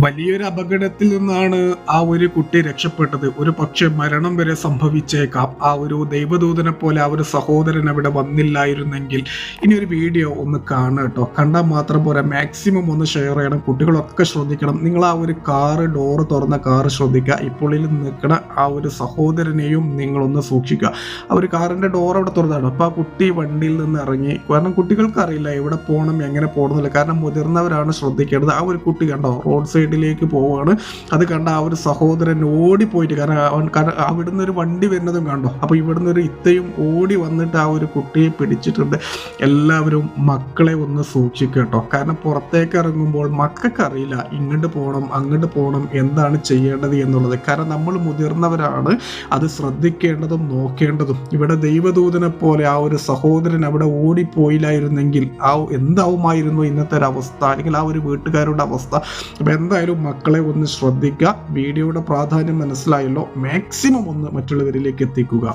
വലിയൊരു അപകടത്തിൽ നിന്നാണ് ആ ഒരു കുട്ടി രക്ഷപ്പെട്ടത്. ഒരു പക്ഷെ മരണം വരെ സംഭവിച്ചേക്കാം. ആ ഒരു ദൈവദൂതനെ പോലെ ആ ഒരു സഹോദരൻ അവിടെ വന്നില്ലായിരുന്നെങ്കിൽ. ഇനി ഒരു വീഡിയോ ഒന്ന് കാണുക കേട്ടോ. കണ്ടാൽ മാത്രം പോരാ, മാക്സിമം ഒന്ന് ഷെയർ ചെയ്യണം. കുട്ടികളൊക്കെ ശ്രദ്ധിക്കണം. നിങ്ങൾ ആ ഒരു ഡോറ് തുറന്ന കാറ് ശ്രദ്ധിക്കുക. ഇപ്പോൾ നിൽക്കുന്ന ആ ഒരു സഹോദരനെയും നിങ്ങളൊന്ന് സൂക്ഷിക്കുക. ആ ഒരു കാറിന്റെ ഡോർ അവിടെ തുറന്നാണ്. അപ്പോൾ ആ കുട്ടി വണ്ടിയിൽ നിന്ന് ഇറങ്ങി. കാരണം കുട്ടികൾക്ക് അറിയില്ല എവിടെ പോകണം, എങ്ങനെ പോകണമെന്നില്ല. കാരണം മുതിർന്നവരാണ് ശ്രദ്ധിക്കേണ്ടത്. ആ ഒരു കുട്ടി കണ്ടോ റോഡ് സൈഡിലേക്ക് പോവുകയാണ്. അത് കണ്ട ആ ഒരു സഹോദരൻ ഓടിപ്പോയിട്ട്, കാരണം അവിടുന്ന് ഒരു വണ്ടി വരുന്നതും കണ്ടോ. അപ്പോൾ ഇവിടുന്ന് ഒരു ഇത്തയും ഓടി വന്നിട്ട് ആ ഒരു കുട്ടിയെ പിടിച്ചിട്ടുണ്ട്. എല്ലാവരും മക്കളെ ഒന്ന് സൂക്ഷിക്കുക കേട്ടോ. കാരണം പുറത്തേക്ക് ഇറങ്ങുമ്പോൾ മക്കൾക്ക് അറിയില്ല ഇങ്ങോട്ട് പോകണം അങ്ങോട്ട് പോകണം എന്താണ് ചെയ്യേണ്ടത് എന്നുള്ളത്. കാരണം നമ്മൾ മുതിർന്നവരാണ് അത് ശ്രദ്ധിക്കേണ്ടതും നോക്കേണ്ടതും. ഇവിടെ ദൈവദൂതനെ പോലെ ആ ഒരു സഹോദരൻ അവിടെ ഓടിപ്പോയില്ലായിരുന്നെങ്കിൽ എന്താവുമായിരുന്നു ഇന്നത്തെ ഒരു അവസ്ഥ, അല്ലെങ്കിൽ ആ ഒരു വീട്ടുകാരുടെ അവസ്ഥ. അപ്പം എന്തായാലും മക്കളെ ഒന്ന് ശ്രദ്ധിക്കുക. വീഡിയോയുടെ പ്രാധാന്യം മനസ്സിലായല്ലോ. മാക്സിമം ഒന്ന് മറ്റുള്ളവരിലേക്ക് എത്തിക്കുക.